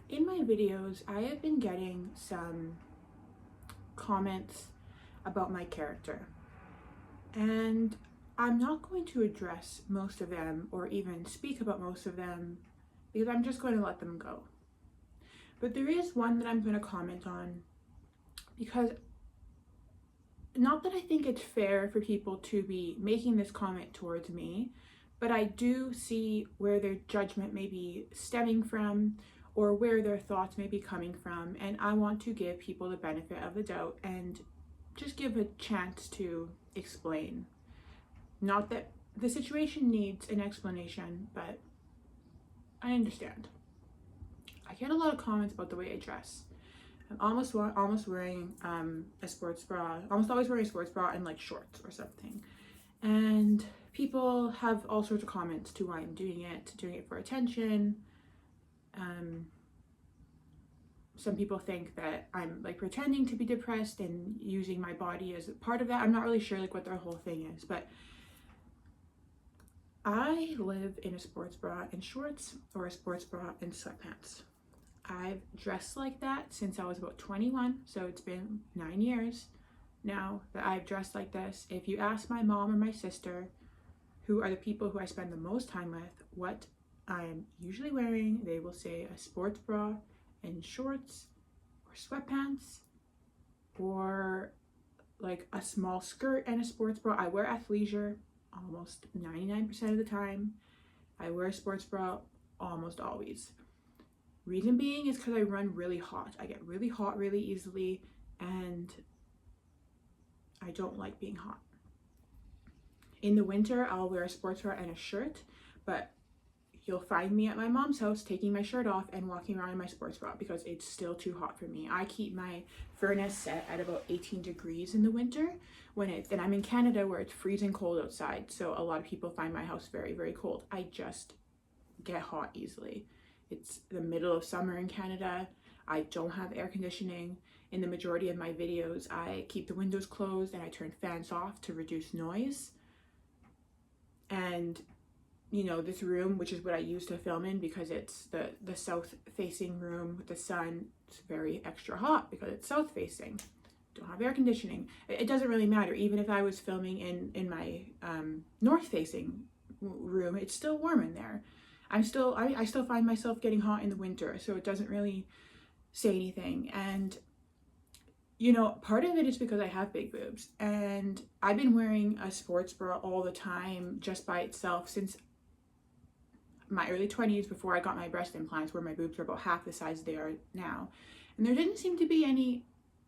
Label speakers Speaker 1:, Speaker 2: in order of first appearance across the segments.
Speaker 1: In my videos, I have been getting some comments about my character, and I'm not going to address most of them or even speak about most of them because I'm just going to let them go. But there is one that I'm going to comment on because, not that I think it's fair for people to be making this comment towards me, but I do see where their judgment may be stemming from or where their thoughts may be coming from, and I want to give people the benefit of the doubt and just give a chance to explain. Not that the situation needs an explanation, but I understand. I get a lot of comments about the way I dress. I'm almost wearing a sports bra, almost always wearing a sports bra and like shorts or something. And people have all sorts of comments to why I'm doing it for attention. Some people think that I'm like pretending to be depressed and using my body as a part of that. I'm not really sure like what their whole thing is, but I live in a sports bra and shorts or a sports bra and sweatpants. I've dressed like that since I was about 21, so it's been 9 years now that I've dressed like this. If you ask my mom or my sister, who are the people who I spend the most time with, what I'm usually wearing, they will say a sports bra and shorts or sweatpants or like a small skirt and a sports bra. I wear athleisure almost 99% of the time. I wear a sports bra almost always. Reason being is because I run really hot. I get really hot really easily and I don't like being hot. In the winter, I'll wear a sports bra and a shirt, but you'll find me at my mom's house taking my shirt off and walking around in my sports bra because it's still too hot for me. I keep my furnace set at about 18 degrees in the winter and I'm in Canada where it's freezing cold outside. So a lot of people find my house very, very cold. I just get hot easily. It's the middle of summer in Canada. I don't have air conditioning. In the majority of my videos, I keep the windows closed and I turn fans off to reduce noise. And you know, this room, which is what I use to film in because it's the south facing room with the sun, it's very extra hot because it's south facing. Don't have air conditioning. It doesn't really matter. Even if I was filming in my north facing room, it's still warm in there. I still find myself getting hot in the winter, so it doesn't really say anything. And you know, part of it is because I have big boobs and I've been wearing a sports bra all the time just by itself since my early 20s, before I got my breast implants, where my boobs were about half the size they are now. And there didn't seem to be any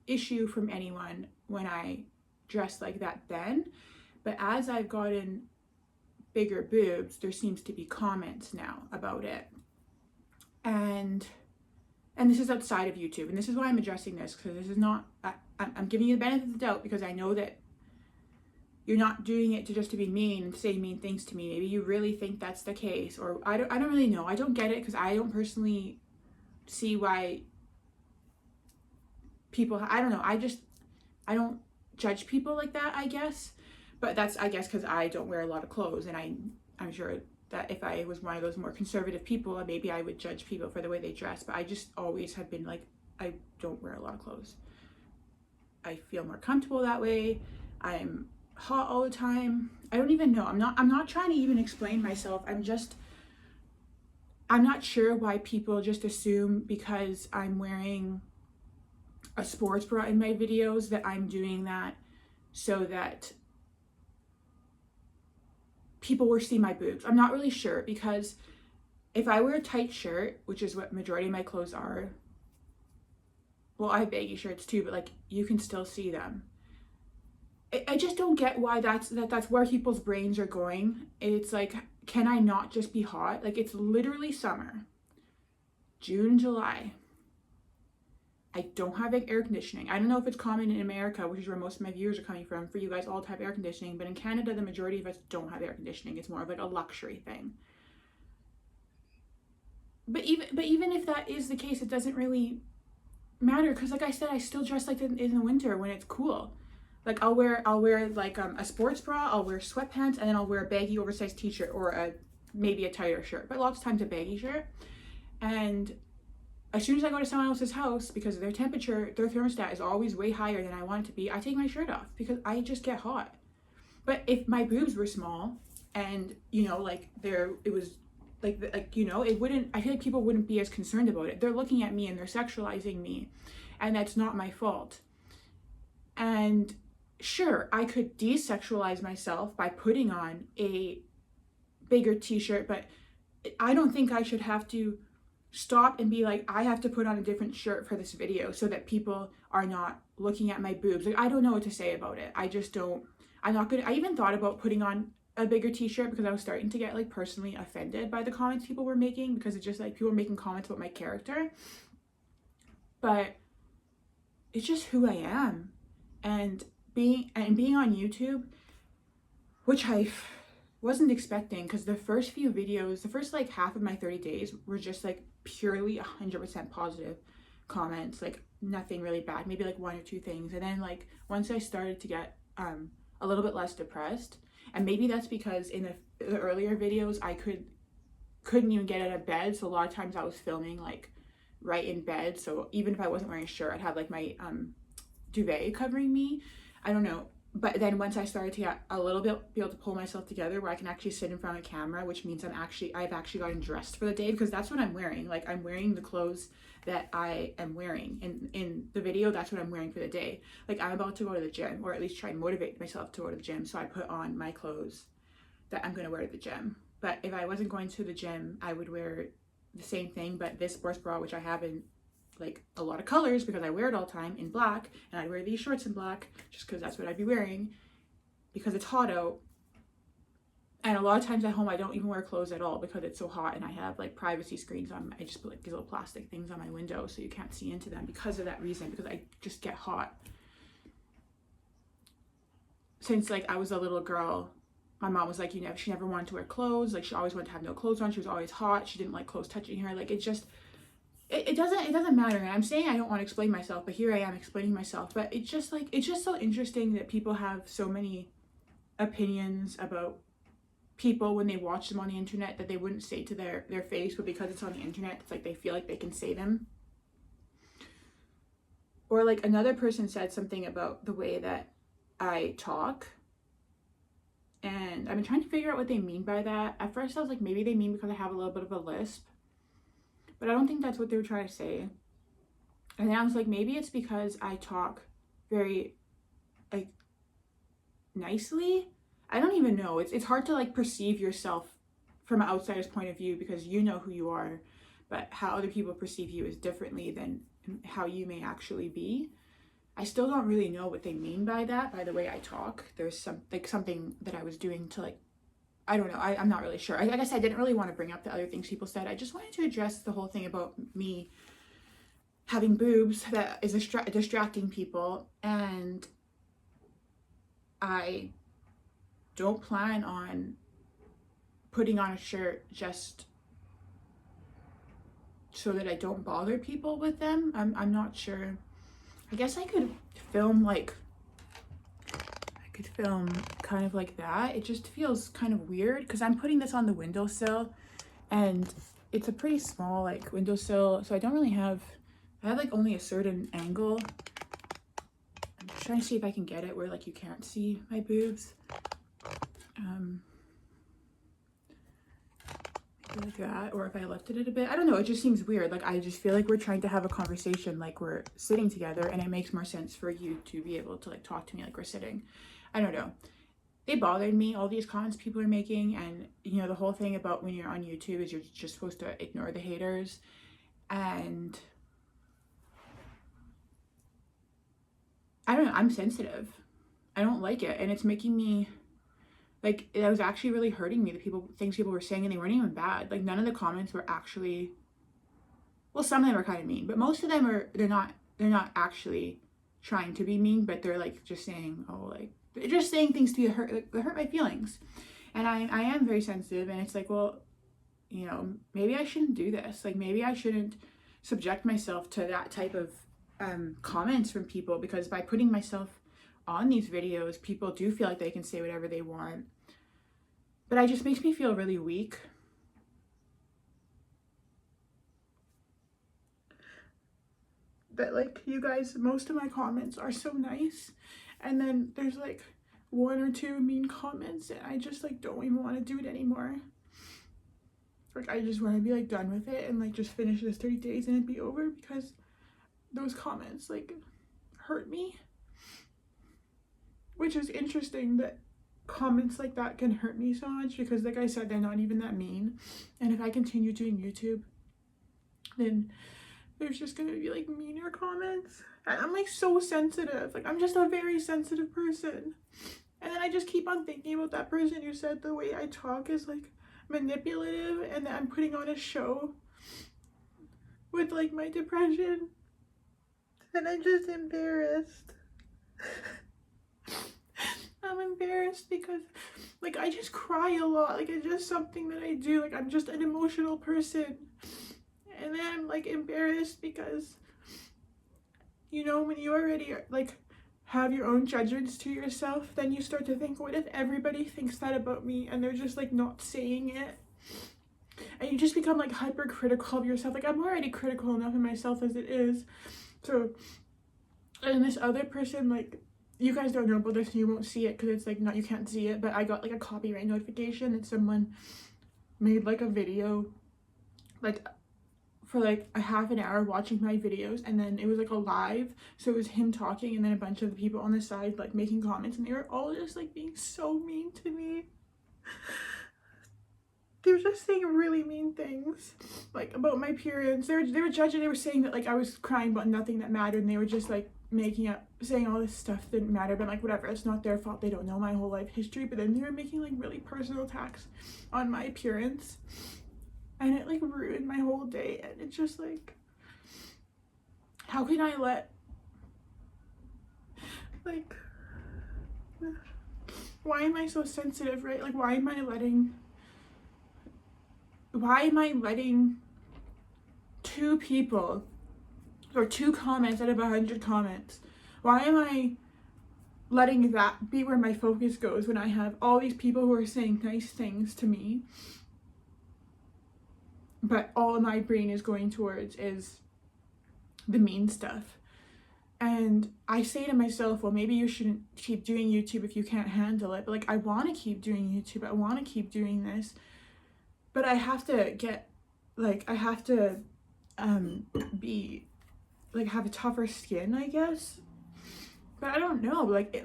Speaker 1: issue from anyone when I dressed like that then. But as I've gotten bigger boobs, there seems to be comments now about it. And this is outside of YouTube. And this is why I'm addressing this, because this is not, I'm giving you the benefit of the doubt because I know that you're not doing it to be mean and say mean things to me. Maybe you really think that's the case, or I don't really know. I don't get it because I don't personally see why people, I don't know. I don't judge people like that, I guess. But that's, I guess, because I don't wear a lot of clothes, and I'm sure that if I was one of those more conservative people, maybe I would judge people for the way they dress. But I just always have been like, I don't wear a lot of clothes. I feel more comfortable that way. I'm hot all the time. I don't even know. I'm not trying to even explain myself. I'm not sure why people just assume because I'm wearing a sports bra in my videos that I'm doing that so that people will see my boobs. I'm not really sure, because if I wear a tight shirt, which is what majority of my clothes are, well, I have baggy shirts too, but like you can still see them. I just don't get why that's where people's brains are going. It's like, can I not just be hot? Like, it's literally summer, June, July. I don't have air conditioning. I don't know if it's common in America, which is where most of my viewers are coming from, for you guys all to have air conditioning, but in Canada, the majority of us don't have air conditioning. It's more of like a luxury thing. But even if that is the case, it doesn't really matter, because like I said, I still dress like in the winter when it's cool. Like I'll wear like a sports bra, I'll wear sweatpants, and then I'll wear a baggy oversized t-shirt or maybe a tighter shirt, but lots of times a baggy shirt. And as soon as I go to someone else's house, because their temperature, their thermostat is always way higher than I want it to be, I take my shirt off because I just get hot. But if my boobs were small and, you know, like it was like, you know, it wouldn't, I feel like people wouldn't be as concerned about it. They're looking at me and they're sexualizing me, and that's not my fault. And sure, I could desexualize myself by putting on a bigger t-shirt, but I don't think I should have to stop and be like, I have to put on a different shirt for this video so that people are not looking at my boobs. Like, I don't know what to say about it. I just don't, I'm not gonna, I even thought about putting on a bigger t-shirt because I was starting to get like personally offended by the comments people were making, because it's just like people were making comments about my character. But it's just who I am. And being on YouTube, which I wasn't expecting, because the first few videos, the first like half of my 30 days were just like purely 100% positive comments, like nothing really bad, maybe like one or two things. And then like once I started to get a little bit less depressed, and maybe that's because in the earlier videos I couldn't even get out of bed, so a lot of times I was filming like right in bed, so even if I wasn't wearing a shirt, I'd have like my duvet covering me. I don't know. But then once I started to get a little bit, be able to pull myself together where I can actually sit in front of a camera, which means I've actually gotten dressed for the day, because that's what I'm wearing. Like, I'm wearing the clothes that I am wearing in the video. That's what I'm wearing for the day. Like, I'm about to go to the gym, or at least try and motivate myself to go to the gym. So I put on my clothes that I'm going to wear to the gym. But if I wasn't going to the gym, I would wear the same thing, but this sports bra, which I have in like a lot of colors because I wear it all the time, in black, and I'd wear these shorts in black just because that's what I'd be wearing because it's hot out. And a lot of times at home I don't even wear clothes at all because it's so hot, and I have like privacy screens on. I just put like these little plastic things on my window so you can't see into them because of that reason, because I just get hot. Since like I was a little girl, my mom was like, she never wanted to wear clothes. Like, she always wanted to have no clothes on. She was always hot. She didn't like clothes touching her. Like, it just, it doesn't matter. And I'm saying I don't want to explain myself, but here I am explaining myself. But it's just like, it's just so interesting that people have so many opinions about people when they watch them on the internet that they wouldn't say to their face, but because it's on the internet, it's like they feel like they can say them. Or like another person said something about the way that I talk, and I've been trying to figure out what they mean by that. At first I was like, maybe they mean because I have a little bit of a lisp, but I don't think that's what they were trying to say. And then I was like, maybe it's because I talk very like nicely. I don't even know. It's hard to like perceive yourself from an outsider's point of view because you know who you are, but how other people perceive you is differently than how you may actually be. I still don't really know what they mean by that, by the way I talk. There's something that I was doing to like, I don't know. I'm not really sure. I guess I didn't really want to bring up the other things people said. I just wanted to address the whole thing about me having boobs that is distracting people. And I don't plan on putting on a shirt just so that I don't bother people with them. I'm not sure. I guess I could film kind of like that. It just feels kind of weird because I'm putting this on the windowsill, and it's a pretty small like windowsill, so I have like only a certain angle. I'm just trying to see if I can get it where like you can't see my boobs. Like that, or if I lifted it a bit, I don't know, it just seems weird. Like, I just feel like we're trying to have a conversation like we're sitting together, and it makes more sense for you to be able to like talk to me like we're sitting. I don't know, they bothered me, all these comments people are making. And you know, the whole thing about when you're on YouTube is you're just supposed to ignore the haters, and I don't know, I'm sensitive. I don't like it, and it's making me like, it was actually really hurting me, the things people were saying, and they weren't even bad. Like, none of the comments were actually, well, some of them are kind of mean, but most of them they're not actually trying to be mean, but they're like just saying, oh, like, they're just saying things to hurt my feelings. And I am very sensitive, and it's like, well, you know, maybe I shouldn't do this. Like, maybe I shouldn't subject myself to that type of comments from people, because by putting myself on these videos, people do feel like they can say whatever they want. But it just makes me feel really weak. that like you guys, most of my comments are so nice, and then there's like one or two mean comments and I just like don't even want to do it anymore. Like I just want to be like done with it and like just finish this 30 days and it'd be over, because those comments like hurt me. Which is interesting that comments like that can hurt me so much, because like I said, they're not even that mean. And if I continue doing YouTube, then there's just gonna be like meaner comments. And I'm like so sensitive. Like I'm just a very sensitive person. And then I just keep on thinking about that person who said the way I talk is like manipulative and that I'm putting on a show with like my depression. And I'm just embarrassed. I'm embarrassed because like I just cry a lot. Like it's just something that I do. Like I'm just an emotional person. And then I'm like embarrassed because, you know, when you already like have your own judgments to yourself, then you start to think, what if everybody thinks that about me and they're just like not saying it? And you just become like hypercritical of yourself. Like I'm already critical enough of myself as it is. So, and this other person, like, you guys don't know about this and you won't see it because it's like, not, you can't see it, but I got like a copyright notification and someone made like a video like for like a half an hour watching my videos, and then it was like a live, so it was him talking and then a bunch of the people on the side like making comments, and they were all just like being so mean to me. They were just saying really mean things like about my appearance. They were judging. They were saying that like I was crying about nothing that mattered, and they were just like making up, saying all this stuff didn't matter, but like whatever, it's not their fault, they don't know my whole life history. But then they were making like really personal attacks on my appearance, and it like ruined my whole day. And it's just like, how can I let, like, why am I so sensitive, right? Like why am I letting two people or 2 comments out of 100 comments, why am I letting that be where my focus goes when I have all these people who are saying nice things to me, but all my brain is going towards is the mean stuff? And I say to myself, well, maybe you shouldn't keep doing YouTube if you can't handle it. But like, I want to keep doing YouTube, I want to keep doing this, but I have to get, like, I have to be, like, have a tougher skin, I guess. But I don't know, like,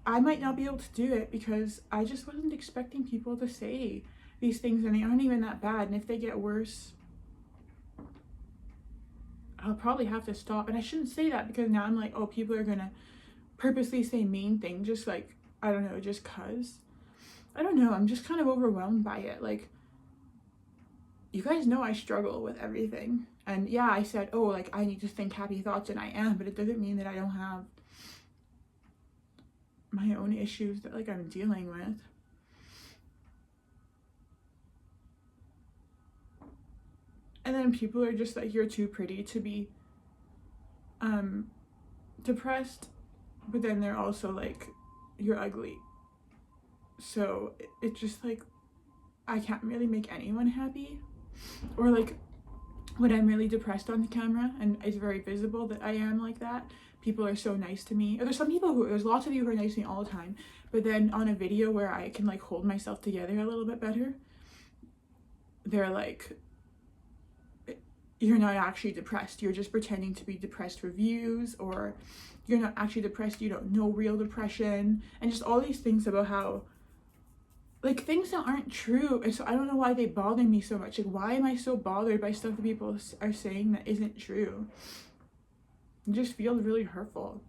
Speaker 1: I might not be able to do it because I just wasn't expecting people to say these things, and they aren't even that bad. And if they get worse, I'll probably have to stop. And I shouldn't say that, because now I'm like, oh, people are gonna purposely say mean things just like, I don't know, just cuz. I don't know, I'm just kind of overwhelmed by it. Like, you guys know I struggle with everything. And yeah, I said, oh, like, I need to think happy thoughts, and I am, but it doesn't mean that I don't have my own issues that, like, I'm dealing with. And then people are just like, you're too pretty to be depressed, but then they're also like, you're ugly. So it's just like, I can't really make anyone happy. Or like, when I'm really depressed on the camera and it's very visible that I am like that, people are so nice to me. Or there's lots of you who are nice to me all the time, but then on a video where I can like hold myself together a little bit better, they're like, you're not actually depressed, you're just pretending to be depressed for views, or you're not actually depressed, you don't know real depression, and just all these things about how, like, things that aren't true. And so I don't know why they bother me so much. Like, why am I so bothered by stuff that people are saying that isn't true? It just feels really hurtful.